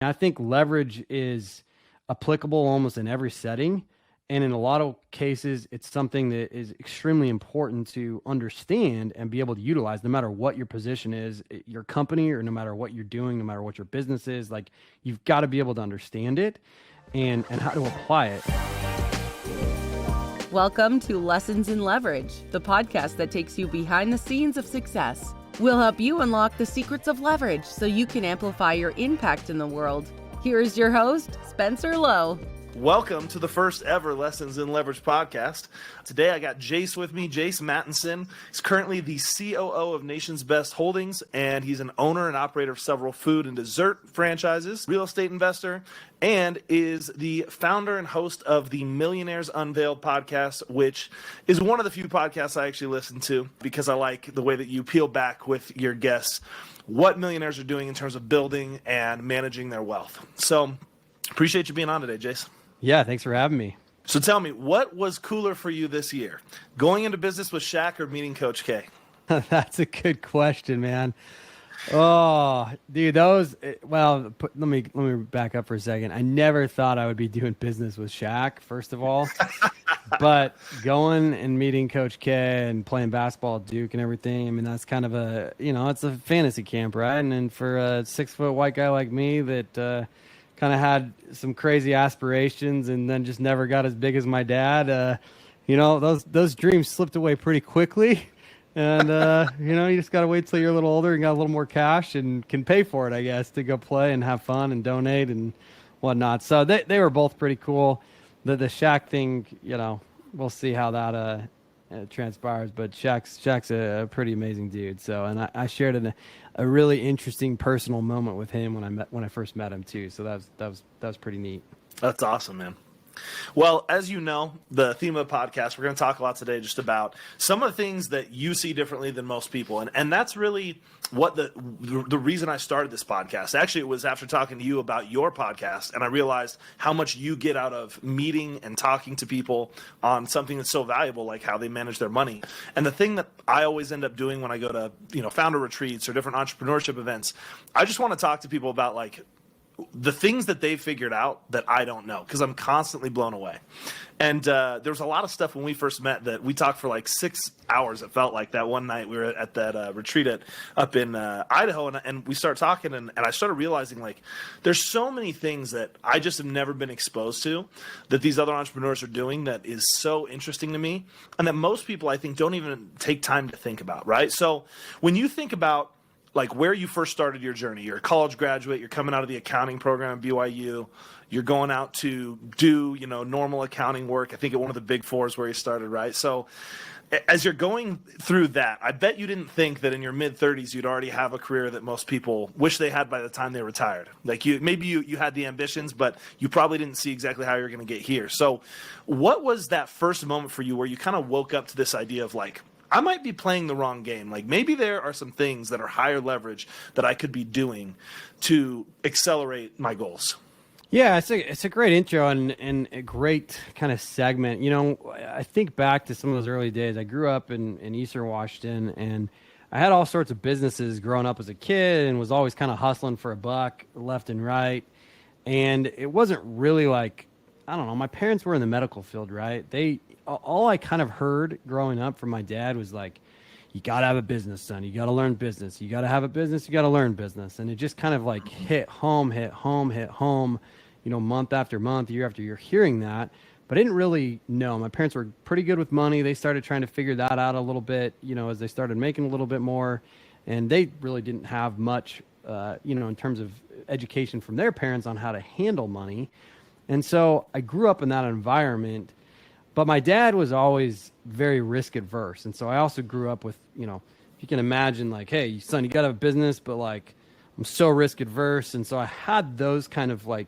I think leverage is applicable almost in every setting. And in a lot of cases, it's something that is extremely important to understand and be able to utilize no matter what your position is, your company, or no matter what you're doing, no matter what your business is. Like, you've got to be able to understand it and how to apply it. Welcome to Lessons in Leverage, the podcast that takes you behind the scenes of success. We'll help you unlock the secrets of leverage so you can amplify your impact in the world. Here's your host, Spencer Lowe. Welcome to the first ever Lessons in Leverage podcast. Today I got Jace with me, Jace Mattinson. He's currently the COO of Nation's Best Holdings, and he's an owner and operator of several food and dessert franchises, real estate investor, and is the founder and host of the Millionaire's Unveiled podcast, which is one of the few podcasts I actually listen to because I like the way that you peel back with your guests what millionaires are doing in terms of building and managing their wealth. So appreciate you being on today, Jace. Yeah, thanks for having me. So tell me, what was cooler for you this year? Going into business with Shaq or meeting Coach K? That's a good question, man. Oh, dude, let me back up for a second. I never thought I would be doing business with Shaq, first of all. But going and meeting Coach K and playing basketball at Duke and everything, I mean, that's kind of it's a fantasy camp, right? And then for a 6-foot white guy like me that kind of had some crazy aspirations and then just never got as big as my dad, those dreams slipped away pretty quickly. And, you just got to wait till you're a little older and got a little more cash and can pay for it, I guess, to go play and have fun and donate and whatnot. So they were both pretty cool. The Shaq thing, we'll see how that transpires, but Shaq's a pretty amazing dude. So, and I shared a really interesting personal moment with him when I first met him too. So that was pretty neat. That's awesome, man. Well, as you know, the theme of the podcast, we're going to talk a lot today just about some of the things that you see differently than most people. And that's really what the reason I started this podcast. Actually, it was after talking to you about your podcast, and I realized how much you get out of meeting and talking to people on something that's so valuable, like how they manage their money. And the thing that I always end up doing when I go to, founder retreats or different entrepreneurship events, I just want to talk to people about the things that they figured out that I don't know, because I'm constantly blown away. And there was a lot of stuff when we first met that we talked for 6 hours. It felt like that one night we were at that retreat up in Idaho, and we started talking, and I started realizing there's so many things that I just have never been exposed to that these other entrepreneurs are doing that is so interesting to me, and that most people I think don't even take time to think about, right? So when you think about where you first started your journey, you're a college graduate, you're coming out of the accounting program at BYU, you're going out to do, normal accounting work. I think at one of the big fours where you started, right? So as you're going through that, I bet you didn't think that in your mid-30s you'd already have a career that most people wish they had by the time they retired. Maybe you had the ambitions, but you probably didn't see exactly how you're going to get here. So what was that first moment for you where you kind of woke up to this idea of I might be playing the wrong game. Maybe there are some things that are higher leverage that I could be doing to accelerate my goals? Yeah, it's a great intro and a great kind of segment. I think back to some of those early days. I grew up in Eastern Washington, and I had all sorts of businesses growing up as a kid and was always kind of hustling for a buck left and right. And it wasn't really I don't know, my parents were in the medical field, right? All I kind of heard growing up from my dad was you got to have a business, son. You got to learn business. You got to have a business. You got to learn business. And it just kind of hit home, month after month, year after year, hearing that. But I didn't really know. My parents were pretty good with money. They started trying to figure that out a little bit, as they started making a little bit more. And they really didn't have much, in terms of education from their parents on how to handle money. And so I grew up in that environment. But my dad was always very risk adverse. And so I also grew up with, if you can imagine, hey, son, you got to have a business, but I'm so risk adverse. And so I had those kind of I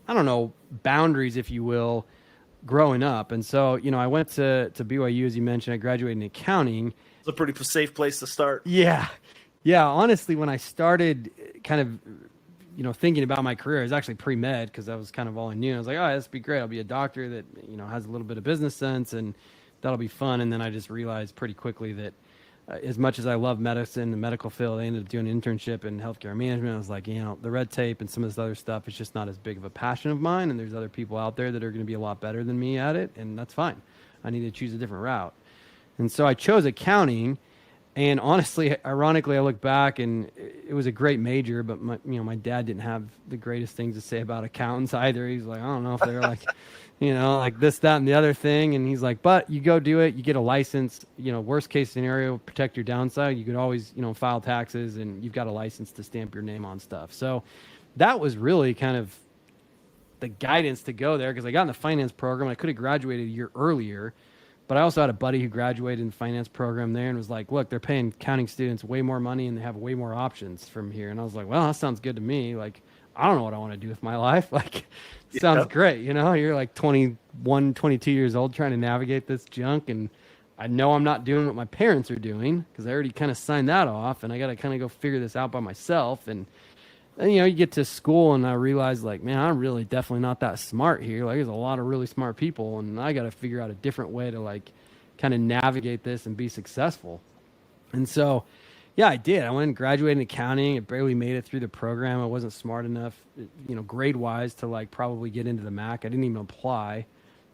don't know, boundaries, if you will, growing up. And so, I went to BYU, as you mentioned. I graduated in accounting. It's a pretty safe place to start. Yeah. Yeah. Honestly, when I started kind of, thinking about my career, I was actually pre-med because that was kind of all I knew. I was like, oh, this would be great. I'll be a doctor that, has a little bit of business sense and that'll be fun. And then I just realized pretty quickly that as much as I love medicine, the medical field, I ended up doing an internship in healthcare management. I was like, the red tape and some of this other stuff is just not as big of a passion of mine. And there's other people out there that are going to be a lot better than me at it. And that's fine. I need to choose a different route. And so I chose accounting. And honestly, ironically, I look back and it was a great major, but my dad didn't have the greatest things to say about accountants either. He's like, I don't know if they're like, like this, that, and the other thing. And he's like, but you go do it, you get a license, worst case scenario, protect your downside. You could always, file taxes and you've got a license to stamp your name on stuff. So that was really kind of the guidance to go there because I got in the finance program. I could have graduated a year earlier. But I also had a buddy who graduated in the finance program there and was like, look, they're paying accounting students way more money and they have way more options from here. And I was like, well, that sounds good to me. Like, I don't know what I want to do with my life. Like, sounds great. You're like 21, 22 years old trying to navigate this junk. And I know I'm not doing what my parents are doing because I already kind of signed that off. And I got to kind of go figure this out by myself. And then, you get to school and I realized like, man, I'm really definitely not that smart here. Like there's a lot of really smart people and I got to figure out a different way to like kind of navigate this and be successful. And so, yeah, I did. I went and graduated in accounting. I barely made it through the program. I wasn't smart enough, grade wise to like probably get into the MAC. I didn't even apply.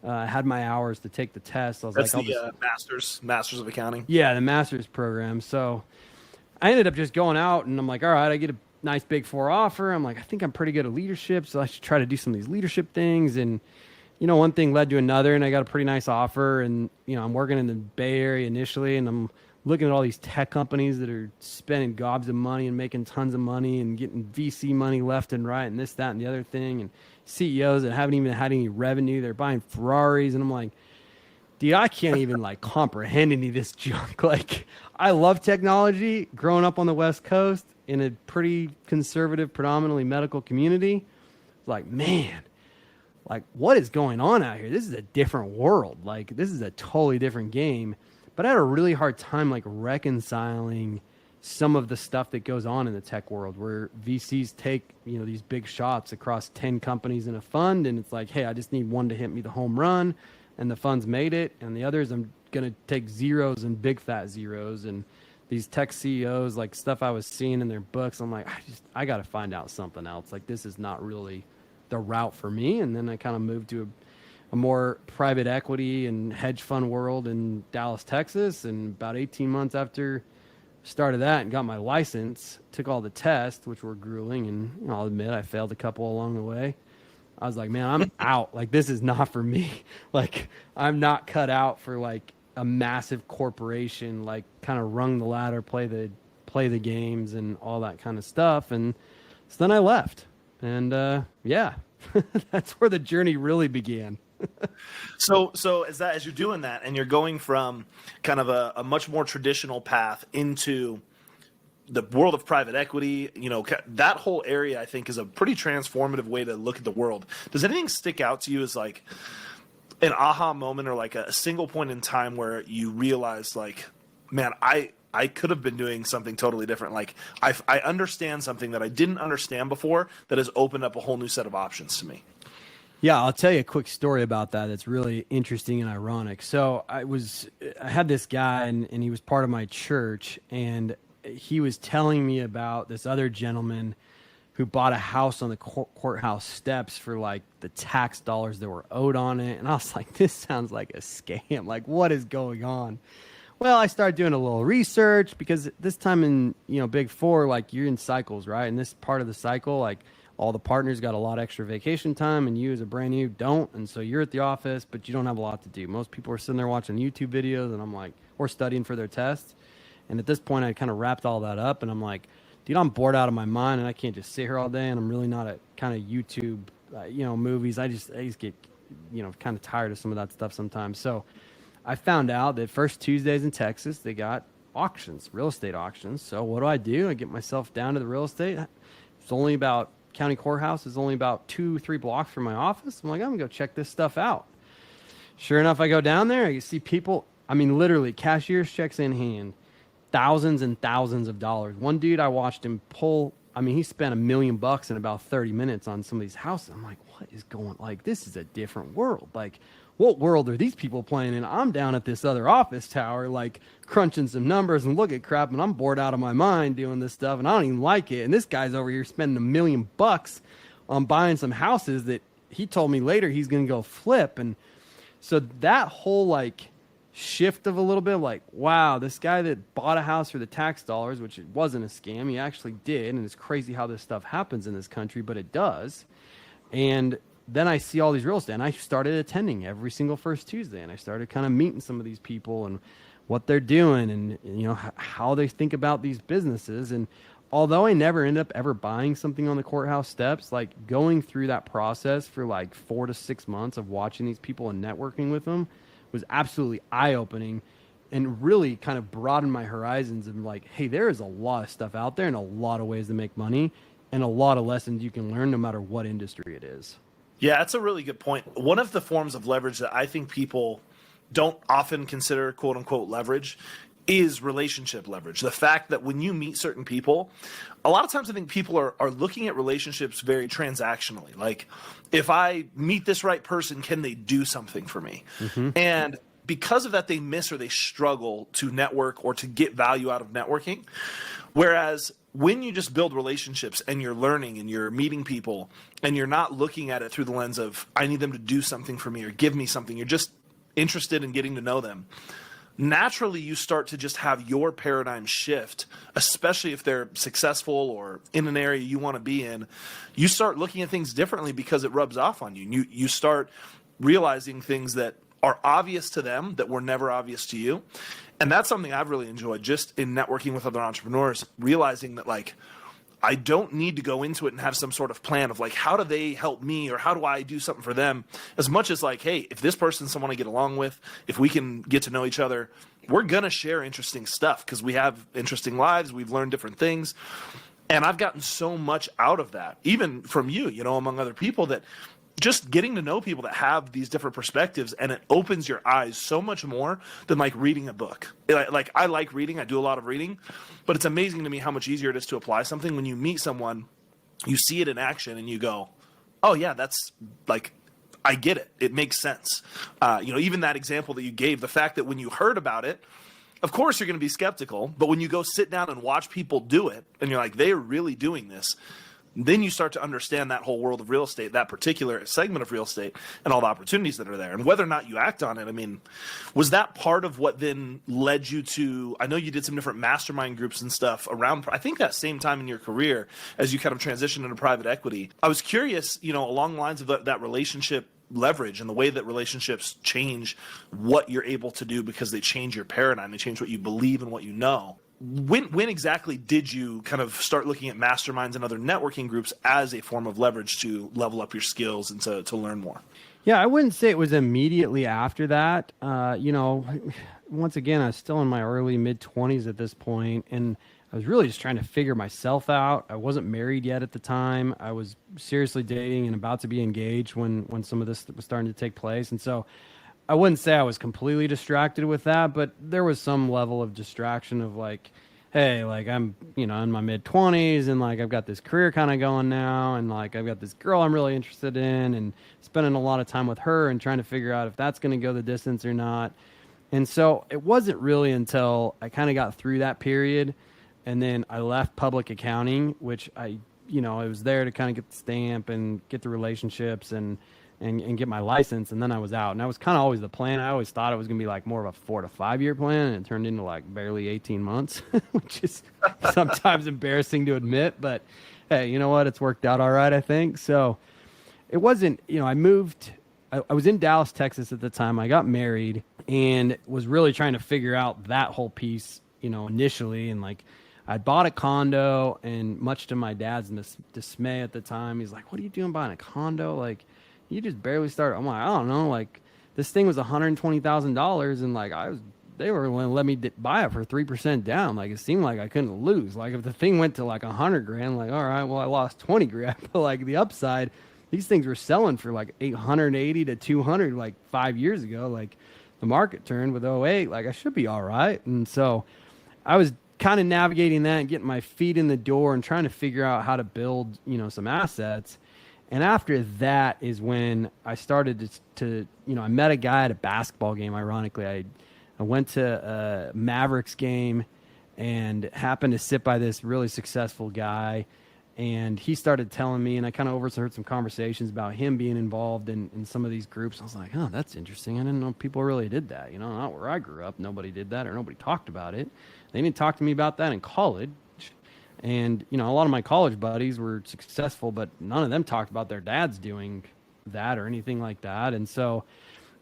I had my hours to take the test. I was That's like, the master's of accounting. Yeah, the master's program. So I ended up just going out and I'm like, all right, I get a nice big four offer. I'm like, I think I'm pretty good at leadership, so I should try to do some of these leadership things. And one thing led to another, and I got a pretty nice offer. And I'm working in the Bay Area initially, and I'm looking at all these tech companies that are spending gobs of money and making tons of money and getting VC money left and right, and this, that, and the other thing, and CEOs that haven't even had any revenue. They're buying Ferraris, and I'm like, dude, I can't even like comprehend any of this junk. Like, I love technology. Growing up on the West Coast in a pretty conservative, predominantly medical community, like, man, like what is going on out here? This is a different world. Like, this is a totally different game. But I had a really hard time like reconciling some of the stuff that goes on in the tech world where VCs take, these big shots across 10 companies in a fund. And it's like, hey, I just need one to hit me the home run. And the fund's made it. And the others, I'm going to take zeros and big fat zeros. And these tech CEOs, like stuff I was seeing in their books, I'm like, I got to find out something else. Like, this is not really the route for me. And then I kind of moved to a more private equity and hedge fund world in Dallas, Texas. And about 18 months after started that and got my license, took all the tests, which were grueling. And I'll admit I failed a couple along the way. I was like, man, I'm out. Like, this is not for me. Like, I'm not cut out for like a massive corporation, like kind of rung the ladder, play the games and all that kind of stuff. And so then I left. And yeah, that's where the journey really began. So as you're doing that and you're going from kind of a much more traditional path into the world of private equity, that whole area I think is a pretty transformative way to look at the world. Does anything stick out to you as like an aha moment or like a single point in time where you realize like, man, I could have been doing something totally different. Like I understand something that I didn't understand before that has opened up a whole new set of options to me. Yeah, I'll tell you a quick story about that. That's really interesting and ironic. So I had this guy and he was part of my church, and he was telling me about this other gentleman who bought a house on the courthouse steps for like the tax dollars that were owed on it. And I was like, this sounds like a scam. Like, what is going on? Well, I started doing a little research because this time in, Big Four, like you're in cycles, right? And this part of the cycle, like all the partners got a lot of extra vacation time and you as a brand new don't. And so you're at the office, but you don't have a lot to do. Most people are sitting there watching YouTube videos and I'm like, or studying for their tests. And at this point I kind of wrapped all that up and I'm like, dude, I'm bored out of my mind and I can't just sit here all day. And I'm really not a kind of YouTube, movies. I just get, kind of tired of some of that stuff sometimes. So I found out that first Tuesdays in Texas, they got auctions, real estate auctions. So what do? I get myself down to the real estate. It's only about, county courthouse is only about 2-3 blocks from my office. I'm like, I'm gonna go check this stuff out. Sure enough, I go down there. You see people, I mean, literally cashier's checks in hand, thousands and thousands of dollars. One dude, I watched him pull, he spent $1 million in about 30 minutes on some of these houses. I'm like, what is going, like, this is a different world. Like, what world are these people playing in? I'm down at this other office tower, like crunching some numbers and look at crap, and I'm bored out of my mind doing this stuff, and I don't even like it. And this guy's over here spending $1 million on buying some houses that he told me later he's going to go flip. And so that whole like shift of a little bit like, wow, this guy that bought a house for the tax dollars, which it wasn't a scam, he actually did. And it's crazy how this stuff happens in this country, but it does. And then I see all these real estate, and I started attending every single first Tuesday, and I started kind of meeting some of these people and what they're doing, and you know how they think about these businesses. And although I never ended up ever buying something on the courthouse steps, like going through that process for like 4 to 6 months of watching these people and networking with them was absolutely eye-opening, and really kind of broadened my horizons of like, hey, there is a lot of stuff out there and a lot of ways to make money and a lot of lessons you can learn no matter what industry it is. Yeah, that's a really good point. One of the forms of leverage that I think people don't often consider quote unquote leverage is relationship leverage. The fact that when you meet certain people, a lot of times I think people are looking at relationships very transactionally. Like, if I meet this right person, can they do something for me? Mm-hmm. And because of that, they miss or they struggle to network or to get value out of networking. Whereas when you just build relationships and you're learning and you're meeting people and you're not looking at it through the lens of, I need them to do something for me or give me something, you're just interested in getting to know them. Naturally, you start to just have your paradigm shift, especially if they're successful or in an area you want to be in. You start looking at things differently because it rubs off on you. You start realizing things that are obvious to them that were never obvious to you. And that's something I've really enjoyed just in networking with other entrepreneurs, realizing that like, I don't need to go into it and have some sort of plan of like, how do they help me or how do I do something for them? As much as like, hey, if this person's someone I get along with, if we can get to know each other, we're going to share interesting stuff because we have interesting lives. We've learned different things. And I've gotten so much out of that, even from you, you know, among other people, that just getting to know people that have these different perspectives, and it opens your eyes so much more than like reading a book. Like I like reading, I do a lot of reading, but it's amazing to me how much easier it is to apply something when you meet someone, you see it in action and you go, oh yeah, that's like, I get it. It makes sense. You know, even that example that you gave, the fact that when you heard about it, of course you're going to be skeptical, but when you go sit down and watch people do it and you're like, they're really doing this, then you start to understand that whole world of real estate, that particular segment of real estate, and all the opportunities that are there. And whether or not you act on it, I mean, was that part of what then led you to, I know you did some different mastermind groups and stuff around, I think that same time in your career as you kind of transitioned into private equity. I was curious, you know, along the lines of that relationship leverage and the way that relationships change what you're able to do because they change your paradigm, they change what you believe and what you know. When exactly did you kind of start looking at masterminds and other networking groups as a form of leverage to level up your skills and to learn more? Yeah, I wouldn't say it was immediately after that. You know, once again, I was still in my early mid-20s at this point, and I was really just trying to figure myself out. I wasn't married yet at the time. I was seriously dating and about to be engaged when some of this was starting to take place. And so I wouldn't say I was completely distracted with that, but there was some level of distraction of like, hey, like I'm, you know, in my mid 20s and like I've got this career kind of going now. And like I've got this girl I'm really interested in and spending a lot of time with her and trying to figure out if that's going to go the distance or not. And so it wasn't really until I kind of got through that period and then I left public accounting, which I was there to kind of get the stamp and get the relationships and get my license, and then I was out. And that was kind of always the plan. I always thought it was going to be like more of a 4 to 5 year plan, and it turned into like barely 18 months, which is sometimes embarrassing to admit. But hey, you know what? It's worked out all right, I think. So it wasn't, I moved. I was in Dallas, Texas at the time. I got married and was really trying to figure out that whole piece, initially. And like, I bought a condo, and much to my dad's dismay at the time, he's like, "What are you doing buying a condo? Like, you just barely started." I'm like, "I don't know. Like, this thing was $120,000, and like they were going to let me buy it for 3% down. Like, it seemed like I couldn't lose. Like, if the thing went to like $100,000, like, all right, well, I lost 20 grand. But like the upside, these things were selling for like 880 to 200 like 5 years ago. Like, the market turned with '08. Like, I should be all right. And so I was kind of navigating that and getting my feet in the door and trying to figure out how to build, some assets. And after that is when I started to I met a guy at a basketball game. Ironically, I went to a Mavericks game and happened to sit by this really successful guy. And he started telling me, and I kind of overheard some conversations about him being involved in some of these groups. I was like, oh, that's interesting. I didn't know people really did that. Not where I grew up. Nobody did that, or nobody talked about it. They didn't talk to me about that in college. And, a lot of my college buddies were successful, but none of them talked about their dads doing that or anything like that. And so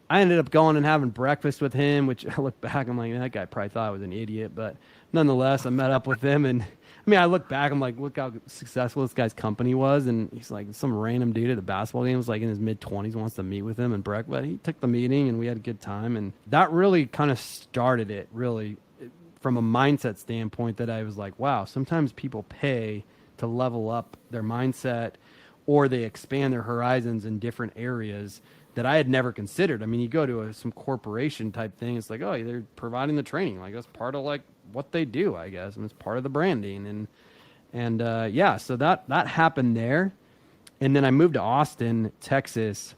I ended up going and having breakfast with him, which I look back, I'm like, that guy probably thought I was an idiot. But nonetheless, I met up with him, and I look back, I'm like, look how successful this guy's company was. And he's like, some random dude at a basketball game was like in his mid-20s, wants to meet with him and breakfast. But he took the meeting and we had a good time. And that really kind of started it, really, from a mindset standpoint, that I was like, wow, sometimes people pay to level up their mindset, or they expand their horizons in different areas that I had never considered. I mean, you go to some corporation type thing, it's like, oh, they're providing the training. Like, that's part of like what they do, I guess. And it's part of the branding. And yeah, so that happened there. And then I moved to Austin, Texas,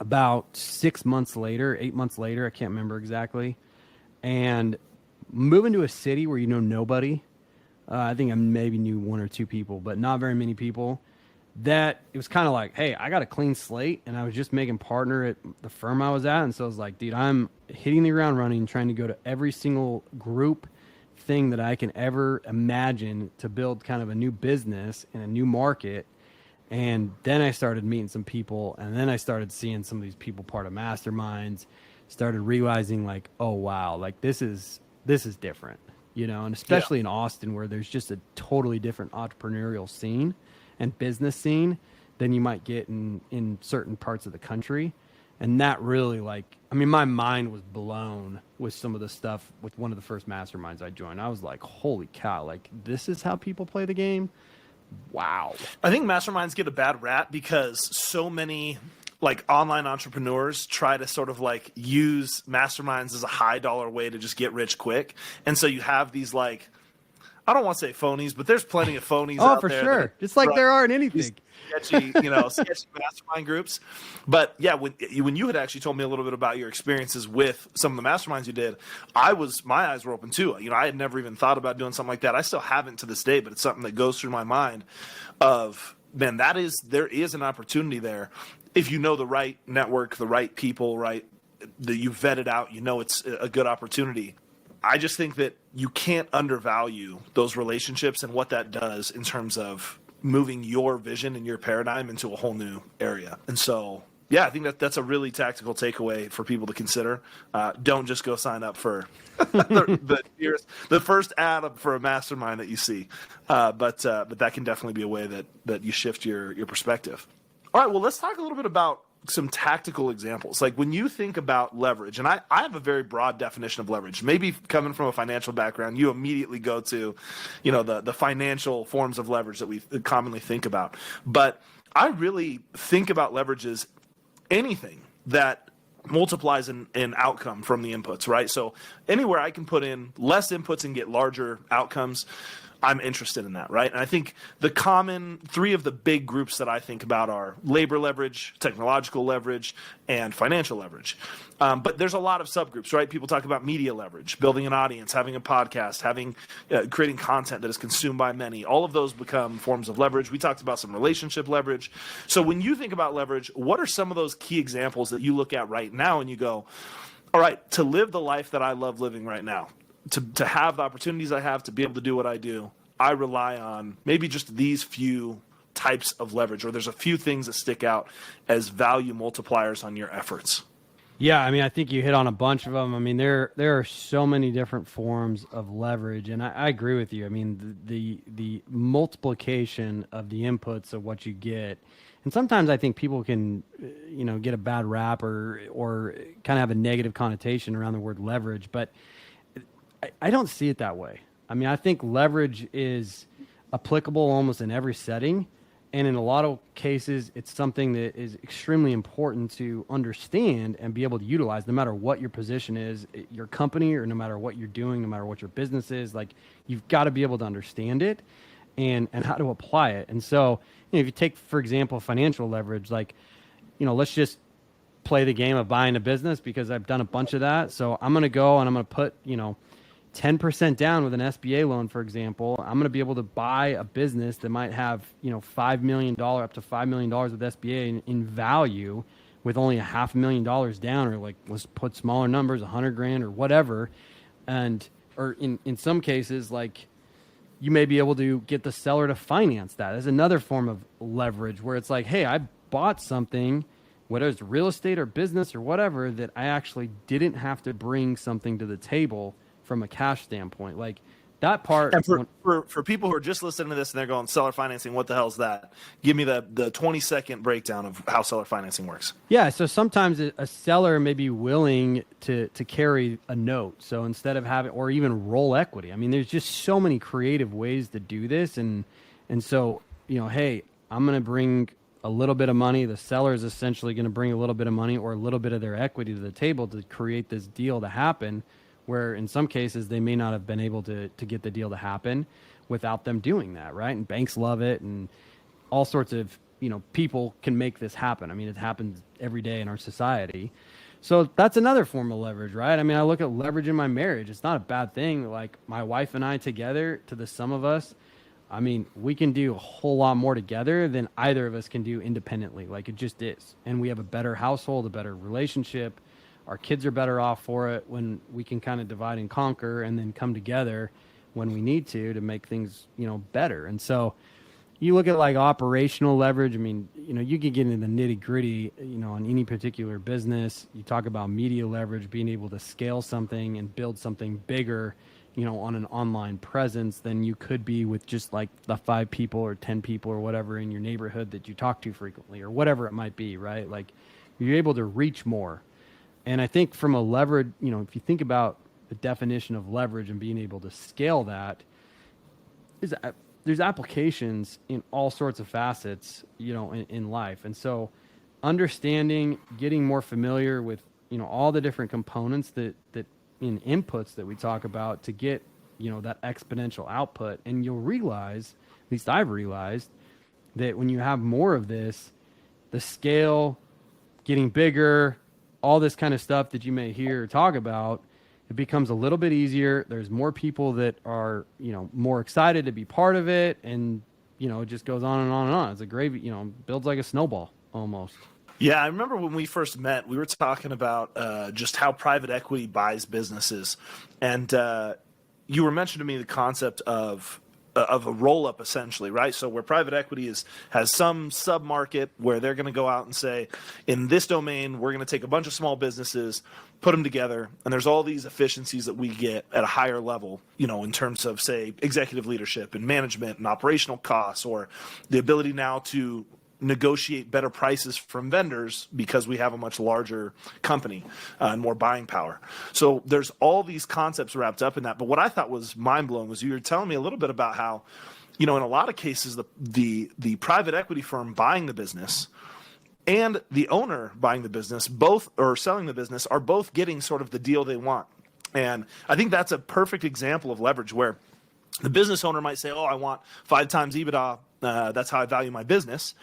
about 8 months later, I can't remember exactly. And moving to a city where nobody, I think I maybe knew one or two people, but not very many people, that it was kind of like, hey, I got a clean slate, and I was just making partner at the firm I was at. And so I was like, dude, I'm hitting the ground running, trying to go to every single group thing that I can ever imagine to build kind of a new business in a new market. And then I started meeting some people, and then I started seeing some of these people part of masterminds, started realizing like, oh, wow, like this is different, and especially in Austin, where there's just a totally different entrepreneurial scene and business scene than you might get in certain parts of the country. And that really, my mind was blown with some of the stuff with one of the first masterminds I joined. I was like, holy cow, like this is how people play the game. Wow. I think masterminds get a bad rap because so many online entrepreneurs try to sort of use masterminds as a high dollar way to just get rich quick. And so you have these I don't want to say phonies, but there's plenty of phonies out there. Oh, for sure. Just like there are in anything. Sketchy mastermind groups. But yeah, when you had actually told me a little bit about your experiences with some of the masterminds you did, my eyes were open too. I had never even thought about doing something like that. I still haven't to this day, but it's something that goes through my mind of, man, there is an opportunity there. If you know the right network, the right people, that you vetted out, it's a good opportunity. I just think that you can't undervalue those relationships and what that does in terms of moving your vision and your paradigm into a whole new area. And so, yeah, I think that's a really tactical takeaway for people to consider. Don't just go sign up for the first ad for a mastermind that you see. But that can definitely be a way that you shift your perspective. All right, well, let's talk a little bit about some tactical examples. Like when you think about leverage, and I have a very broad definition of leverage. Maybe coming from a financial background, you immediately go to, the financial forms of leverage that we commonly think about. But I really think about leverage as anything that multiplies an outcome from the inputs, right? So anywhere I can put in less inputs and get larger outcomes, I'm interested in that, right? And I think the common three of the big groups that I think about are labor leverage, technological leverage, and financial leverage. But there's a lot of subgroups, right? People talk about media leverage, building an audience, having a podcast, creating content that is consumed by many. All of those become forms of leverage. We talked about some relationship leverage. So when you think about leverage, what are some of those key examples that you look at right now and you go, all right, to live the life that I love living right now, to have the opportunities I have, to be able to do what I do, I rely on maybe just these few types of leverage, or there's a few things that stick out as value multipliers on your efforts. Yeah, I think you hit on a bunch of them. There are so many different forms of leverage, and I agree with you. The multiplication of the inputs of what you get, and sometimes I think people can, get a bad rap or kind of have a negative connotation around the word leverage, but I don't see it that way. I think leverage is applicable almost in every setting. And in a lot of cases, it's something that is extremely important to understand and be able to utilize no matter what your position is, your company, or no matter what you're doing, no matter what your business is. You've got to be able to understand it. and how to apply it. And so, if you take, for example, financial leverage, like, let's just play the game of buying a business, because I've done a bunch of that. So I'm going to go and I'm going to put, 10% down with an SBA loan, for example. I'm going to be able to buy a business that might have, $5 million, up to $5 million with SBA in value, with only $500,000 down, or like, let's put smaller numbers, 100 grand or whatever. Or in some cases, like, you may be able to get the seller to finance that. There's another form of leverage where it's like, hey, I bought something, whether it's real estate or business or whatever, that I actually didn't have to bring something to the table from a cash standpoint. Like, that part. And for people who are just listening to this and they're going, seller financing, what the hell is that? Give me the 20-second breakdown of how seller financing works. Yeah, so sometimes a seller may be willing to carry a note. So instead of having, or even roll equity. I mean, there's just so many creative ways to do this. And so, hey, I'm going to bring a little bit of money. The seller is essentially going to bring a little bit of money or a little bit of their equity to the table to create this deal to happen, where in some cases they may not have been able to get the deal to happen without them doing that, right? And banks love it, and all sorts of, people can make this happen. I mean, it happens every day in our society. So that's another form of leverage, right? I mean, I look at leverage in my marriage. It's not a bad thing. Like, my wife and I together, to the sum of us, I mean, we can do a whole lot more together than either of us can do independently. Like, it just is. And we have a better household, a better relationship. Our kids are better off for it when we can kind of divide and conquer and then come together when we need to make things, better. And so you look at like operational leverage. I mean, you can get into the nitty gritty, on any particular business. You talk about media leverage, being able to scale something and build something bigger, on an online presence than you could be with just like the 5 people or 10 people or whatever in your neighborhood that you talk to frequently, or whatever it might be, right? Like, you're able to reach more. And I think from a leverage, if you think about the definition of leverage and being able to scale that, there's applications in all sorts of facets, in life. And so understanding, getting more familiar with, all the different components that in inputs that we talk about to get, that exponential output. And you'll realize, at least I've realized, that when you have more of this, the scale, getting bigger, all this kind of stuff that you may hear or talk about, it becomes a little bit easier. There's more people that are, more excited to be part of it. And, it just goes on and on and on. It's a gravy, builds like a snowball almost. Yeah, I remember when we first met, we were talking about just how private equity buys businesses. And you were mentioning to me the concept of a roll-up, essentially, right? So where private equity has some sub-market where they're going to go out and say, in this domain, we're going to take a bunch of small businesses, put them together, and there's all these efficiencies that we get at a higher level, in terms of, say, executive leadership and management and operational costs, or the ability now to negotiate better prices from vendors because we have a much larger company and more buying power. So there's all these concepts wrapped up in that. But what I thought was mind-blowing was you were telling me a little bit about how, in a lot of cases, the private equity firm buying the business and the owner buying the business, both, or selling the business, are both getting sort of the deal they want. And I think that's a perfect example of leverage, where the business owner might say, I want 5 times EBITDA. That's how I value my business.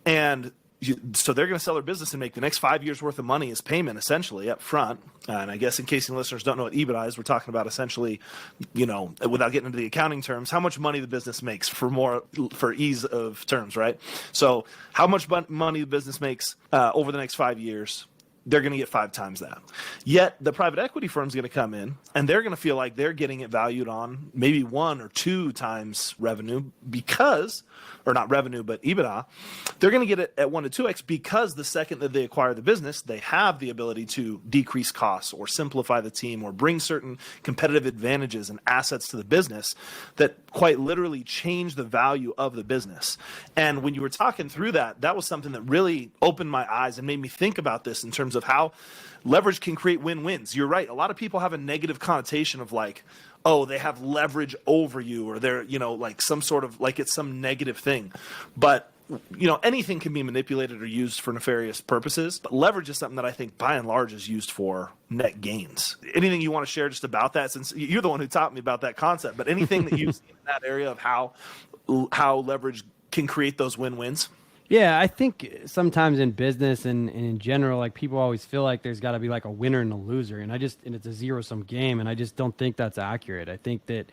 And so they're going to sell their business and make the next 5 years worth of money as payment, essentially, up front. And I guess in case any listeners don't know what EBITDA is, we're talking about essentially, without getting into the accounting terms, how much money the business makes for ease of terms, right? So how much money the business makes over the next 5 years, they're going to get 5 times that. Yet the private equity firm's going to come in and they're going to feel like they're getting it valued on maybe 1 or 2 times revenue because, or not revenue, but EBITDA. They're going to get it at 1 to 2x because the second that they acquire the business, they have the ability to decrease costs or simplify the team or bring certain competitive advantages and assets to the business that quite literally change the value of the business. And when you were talking through that, that was something that really opened my eyes and made me think about this in terms of how leverage can create win-wins. You're right. A lot of people have a negative connotation of like, oh, they have leverage over you, or they're, like some sort of, like it's some negative thing. But, anything can be manipulated or used for nefarious purposes. But leverage is something that I think by and large is used for net gains. Anything you want to share just about that, since you're the one who taught me about that concept, but anything that you've seen in that area of how how leverage can create those win-wins? Yeah, I think sometimes in business and in general, like people always feel like there's got to be like a winner and a loser, and it's a zero-sum game, and I just don't think that's accurate. I think that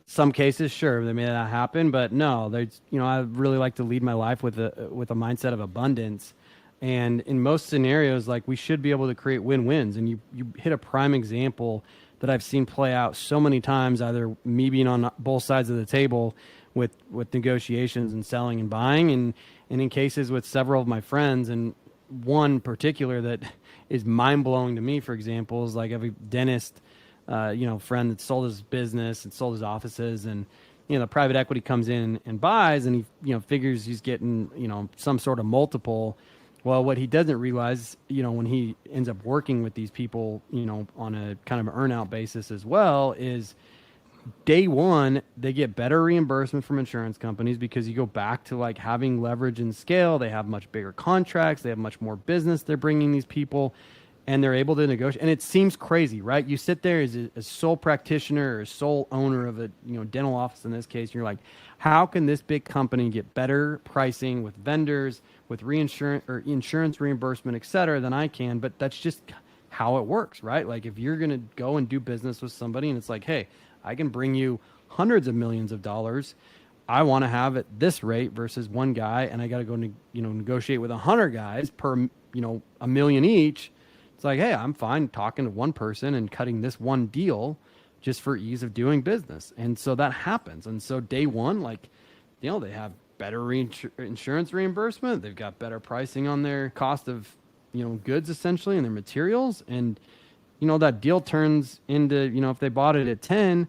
some cases, sure, they may not happen, but no, there's I really like to lead my life with a mindset of abundance, and in most scenarios, like we should be able to create win-wins, and you hit a prime example that I've seen play out so many times, either me being on both sides of the table with negotiations and selling and buying, and in cases with several of my friends, and one particular that is mind-blowing to me, for example, is like every dentist friend that sold his business and sold his offices, and the private equity comes in and buys, and he figures he's getting some sort of multiple. Well, what he doesn't realize, when he ends up working with these people, on a kind of an earn-out basis as well, is day one, they get better reimbursement from insurance companies because you go back to like having leverage and scale. They have much bigger contracts. They have much more business they're bringing these people, and they're able to negotiate. And it seems crazy, right? You sit there as a sole practitioner or sole owner of a dental office in this case, and you're like, how can this big company get better pricing with vendors, with reinsurance or insurance reimbursement, et cetera, than I can? But that's just how it works, right? Like if you're going to go and do business with somebody and it's like, hey, I can bring you hundreds of millions of dollars. I want to have it this rate versus one guy, and I got to go negotiate with 100 guys per $1 million each. It's like, hey, I'm fine talking to one person and cutting this one deal just for ease of doing business. And so that happens. And so day one, they have better insurance reimbursement. They've got better pricing on their cost of goods essentially and their materials. And that deal turns into, if they bought it at 10,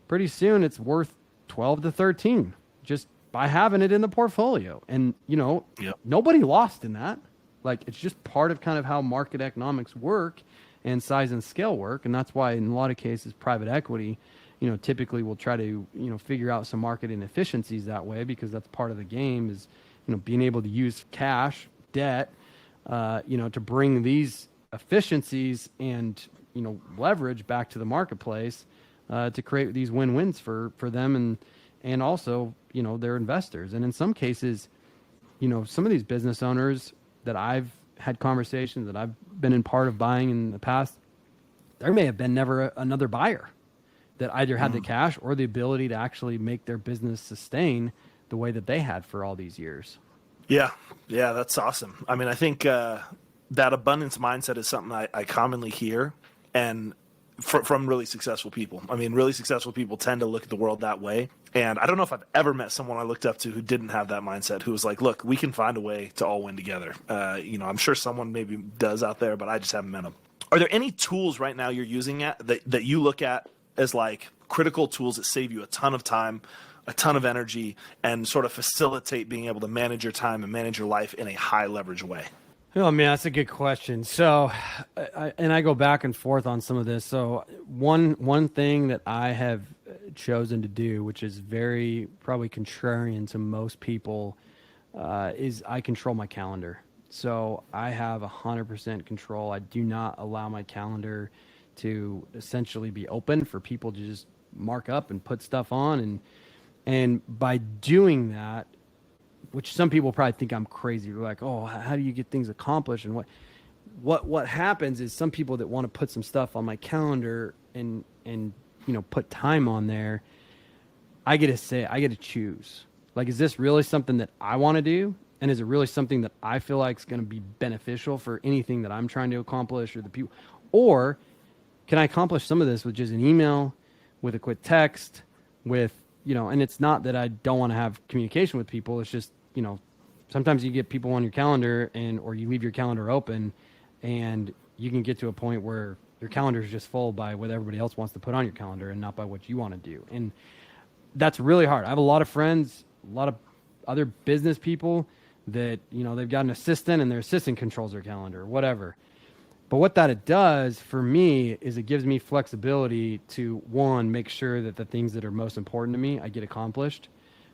pretty soon it's worth 12 to 13 just by having it in the portfolio. And, Yep. Nobody lost in that. Like, it's just part of kind of how market economics work and size and scale work. And that's why in a lot of cases, private equity, typically will try to, figure out some market inefficiencies that way, because that's part of the game is, being able to use cash, debt, to bring these efficiencies and leverage back to the marketplace to create these win-wins for them and also their investors. And in some cases, some of these business owners that I've had conversations that I've been in part of buying in the past, there may have been never another buyer that either had the cash or the ability to actually make their business sustain the way that they had for all these years. Yeah, that's awesome. I mean, I think that abundance mindset is something I commonly hear, and from really successful people. I mean, really successful people tend to look at the world that way. And I don't know if I've ever met someone I looked up to who didn't have that mindset, who was like, look, we can find a way to all win together. I'm sure someone maybe does out there, but I just haven't met them. Are there any tools right now you're using that you look at as like critical tools that save you a ton of time, a ton of energy, and sort of facilitate being able to manage your time and manage your life in a high leverage way? Oh man, that's a good question. So, I go back and forth on some of this. So one thing that I have chosen to do, which is very probably contrarian to most people, is I control my calendar. So I have 100% control. I do not allow my calendar to essentially be open for people to just mark up and put stuff on. And by doing that, which some people probably think I'm crazy. They're like, oh, how do you get things accomplished? And what happens is some people that want to put some stuff on my calendar and put time on there, I get to choose. Like, is this really something that I want to do? And is it really something that I feel like is going to be beneficial for anything that I'm trying to accomplish or the people? Or can I accomplish some of this with just an email, with a quick text, with, and it's not that I don't want to have communication with people. It's just, sometimes you get people on your calendar or you leave your calendar open, and you can get to a point where your calendar is just full by what everybody else wants to put on your calendar and not by what you want to do. And that's really hard. I have a lot of friends, a lot of other business people that, they've got an assistant and their assistant controls their calendar or whatever. But what that it does for me is it gives me flexibility to, one, make sure that the things that are most important to me, I get accomplished.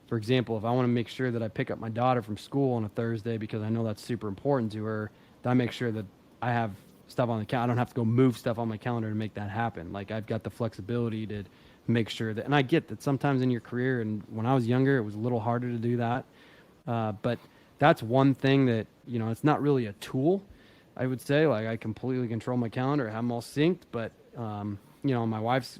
For example, if I want to make sure that I pick up my daughter from school on a Thursday because I know that's super important to her, then I make sure that I have stuff on the calendar. I don't have to go move stuff on my calendar to make that happen. Like, I've got the flexibility to make sure that, and I get that sometimes in your career, and when I was younger, it was a little harder to do that. But that's one thing that, it's not really a tool, I would say. Like, I completely control my calendar, I have them all synced, but,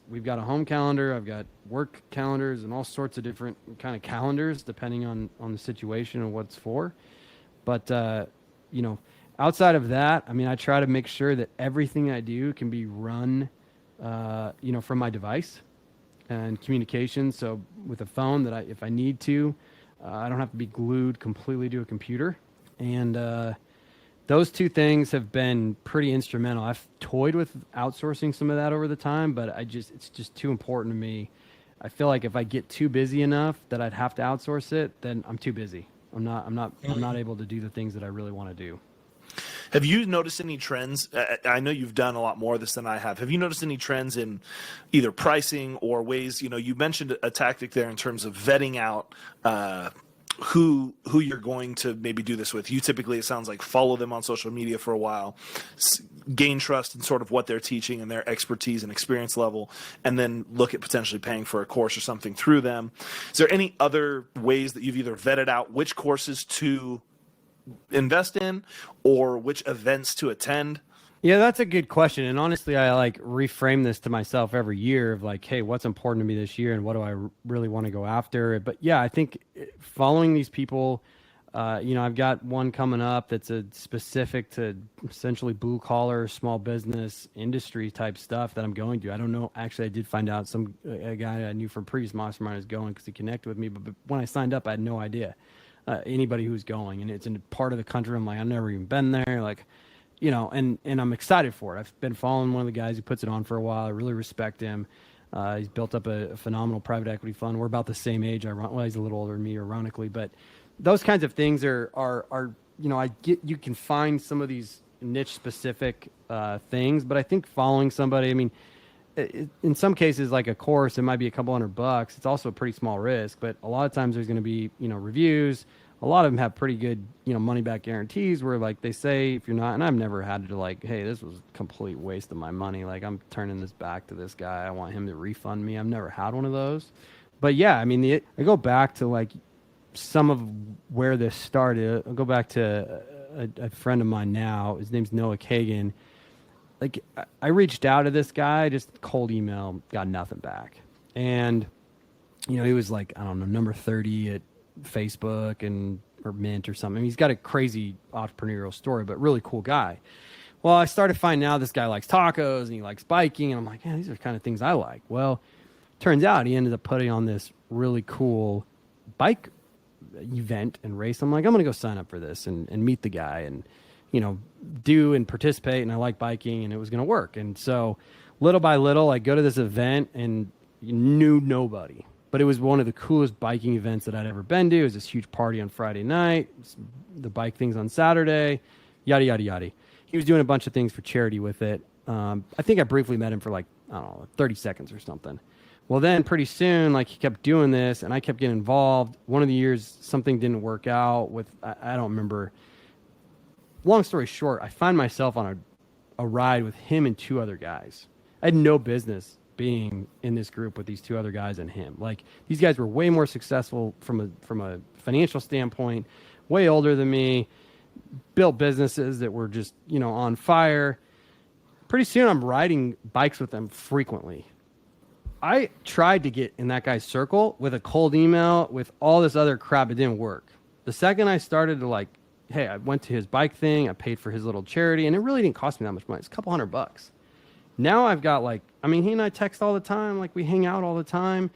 we've got a home calendar, I've got work calendars and all sorts of different kind of calendars depending on the situation and what's for. But, outside of that, I try to make sure that everything I do can be run, from my device and communication. So with a phone that if I need to, I don't have to be glued completely to a computer. And, those two things have been pretty instrumental. I've toyed with outsourcing some of that over the time, but it's just too important to me. I feel like if I get too busy enough that I'd have to outsource it, then I'm too busy. I'm not able to do the things that I really want to do. Have you noticed any trends? I know you've done a lot more of this than I have. Have you noticed any trends in either pricing or ways, you mentioned a tactic there in terms of vetting out, who you're going to maybe do this with. You typically, it sounds like, follow them on social media for a while, gain trust in sort of what they're teaching and their expertise and experience level, and then look at potentially paying for a course or something through them. Is there any other ways that you've either vetted out which courses to invest in or which events to attend? Yeah, that's a good question. And honestly, I reframe this to myself every year of hey, what's important to me this year and what do I really want to go after? But yeah, I think following these people, I've got one coming up that's a specific to essentially blue collar, small business industry type stuff that I'm going to. I don't know. Actually, I did find out a guy I knew from previous mastermind is going because he connected with me. But when I signed up, I had no idea anybody who's going, and it's in part of the country. I'm I've never even been there. And I'm excited for it. I've been following one of the guys who puts it on for a while. I really respect him. He's built up a phenomenal private equity fund. We're about the same age. Well, he's a little older than me, ironically, but those kinds of things are you can find some of these niche specific things, but I think following somebody, in some cases, like a course, it might be a couple $100. It's also a pretty small risk, but a lot of times there's going to be, reviews. A lot of them have pretty good, money back guarantees where they say, if you're not, and I've never had to hey, this was a complete waste of my money. I'm turning this back to this guy. I want him to refund me. I've never had one of those. But yeah, I go back to some of where this started. I'll go back to a friend of mine now. His name's Noah Kagan. I reached out to this guy, just cold email, got nothing back. And, he was I don't know, number 30 at Facebook or Mint or something. He's got a crazy entrepreneurial story, but really cool guy. Well, I started finding out this guy likes tacos and he likes biking, and I'm like, yeah, these are kind of things I like. Well, turns out he ended up putting on this really cool bike event and race. I'm like, I'm going to go sign up for this and meet the guy and, do and participate. And I like biking, and it was going to work. And so little by little, I go to this event and knew nobody. But it was one of the coolest biking events that I'd ever been to. It was this huge party on Friday night, the bike things on Saturday, yada, yada, yada. He was doing a bunch of things for charity with it. I think I briefly met him for I don't know, 30 seconds or something. Well, then pretty soon, he kept doing this, and I kept getting involved. One of the years, something didn't work out with, I don't remember. Long story short, I find myself on a ride with him and two other guys. I had no business being in this group with these two other guys and him. These guys were way more successful from a financial standpoint, way older than me, built businesses that were just, on fire. Pretty soon I'm riding bikes with them frequently. I tried to get in that guy's circle with a cold email, with all this other crap. It didn't work. The second I started to hey, I went to his bike thing, I paid for his little charity, and it really didn't cost me that much money. It's a couple $100. Now I've got he and I text all the time, we hang out all the time.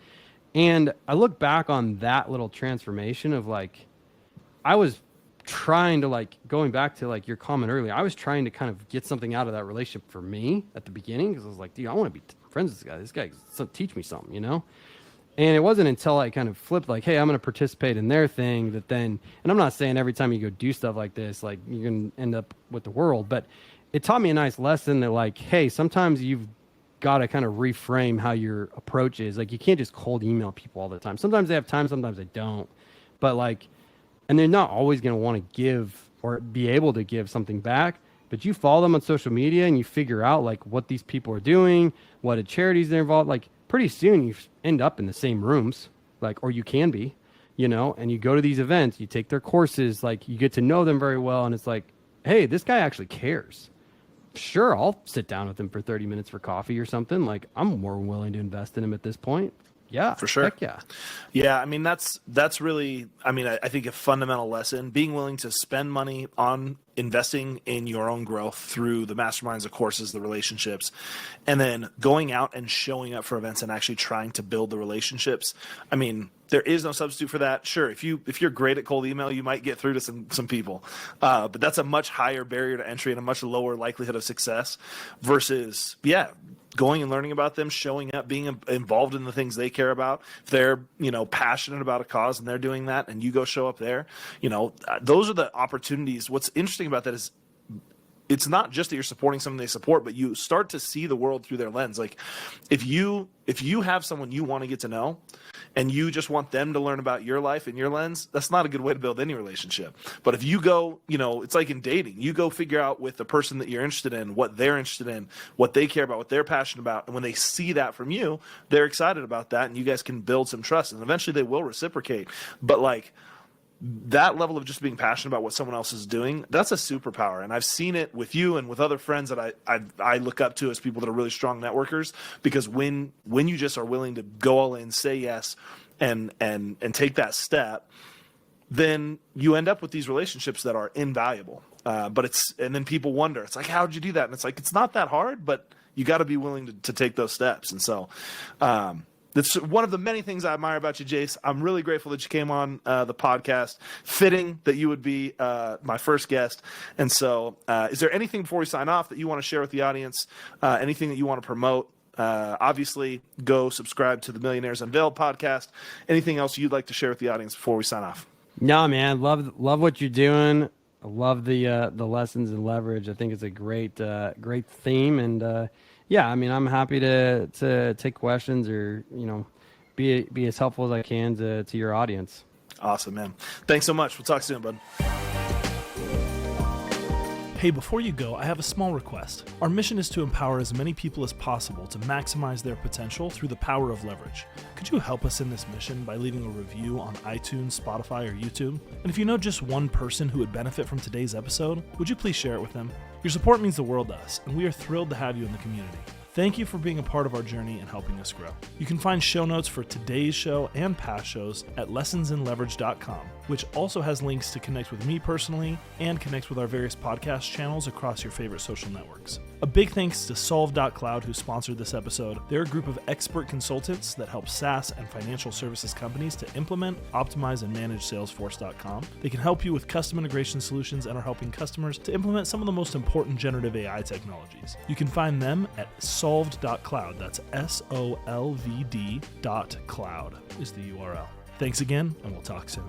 And I look back on that little transformation of I was trying to going back to your comment earlier, I was trying to kind of get something out of that relationship for me at the beginning, because I was like, dude, I want to be friends with this guy. This guy can teach me something, And it wasn't until I kind of flipped hey, I'm going to participate in their thing that then, and I'm not saying every time you go do stuff like this, you're going to end up with the world, but it taught me a nice lesson that hey, sometimes you've got to kind of reframe how your approach is. You can't just cold email people all the time. Sometimes they have time, sometimes they don't. But and they're not always going to want to give or be able to give something back. But you follow them on social media and you figure out like what these people are doing, what charities they're involved. Like pretty soon you end up in the same rooms, like, or you can be, and you go to these events, you take their courses, like you get to know them very well. And it's like, hey, this guy actually cares. Sure, I'll sit down with him for 30 minutes for coffee or something. Like I'm more willing to invest in him at this point. Yeah, for sure. Heck yeah. Yeah. I mean, that's really, I think a fundamental lesson, being willing to spend money on investing in your own growth through the masterminds, the courses, the relationships, and then going out and showing up for events and actually trying to build the relationships. I mean, there is no substitute for that. Sure, if you're great at cold email, you might get through to some people, but that's a much higher barrier to entry and a much lower likelihood of success versus going and learning about them, showing up, being involved in the things they care about. If they're, passionate about a cause and they're doing that and you go show up there, those are the opportunities. What's interesting about that is it's not just that you're supporting someone they support, but you start to see the world through their lens. Like if you have someone you want to get to know and you just want them to learn about your life and your lens, that's not a good way to build any relationship. But if you go, it's like in dating, you go figure out with the person that you're interested in, what they're interested in, what they care about, what they're passionate about. And when they see that from you, they're excited about that. And you guys can build some trust and eventually they will reciprocate. But like, that level of just being passionate about what someone else is doing, that's a superpower. And I've seen it with you and with other friends that I look up to as people that are really strong networkers, because when you just are willing to go all in, say yes, and take that step, then you end up with these relationships that are invaluable. And then people wonder, it's like, how'd you do that? And it's like, it's not that hard, but you got to be willing to take those steps. And so, that's one of the many things I admire about you, Jace. I'm really grateful that you came on the podcast. Fitting that you would be my first guest. And so is there anything before we sign off that you want to share with the audience? Anything that you want to promote? Obviously, go subscribe to the Millionaires Unveiled podcast. Anything else you'd like to share with the audience before we sign off? No, man. Love what you're doing. I love the lessons in leverage. I think it's a great theme. And I'm happy to take questions or, be as helpful as I can to your audience. Awesome, man. Thanks so much. We'll talk soon, bud. Hey, before you go, I have a small request. Our mission is to empower as many people as possible to maximize their potential through the power of leverage. Could you help us in this mission by leaving a review on iTunes, Spotify, or YouTube? And if you know just one person who would benefit from today's episode, would you please share it with them? Your support means the world to us, and we are thrilled to have you in the community. Thank you for being a part of our journey and helping us grow. You can find show notes for today's show and past shows at lessonsinleverage.com, which also has links to connect with me personally and connect with our various podcast channels across your favorite social networks. A big thanks to Solve.cloud, who sponsored this episode. They're a group of expert consultants that help SaaS and financial services companies to implement, optimize, and manage Salesforce.com. They can help you with custom integration solutions and are helping customers to implement some of the most important generative AI technologies. You can find them at solved.cloud. That's SOLVD.cloud is the URL. Thanks again, and we'll talk soon.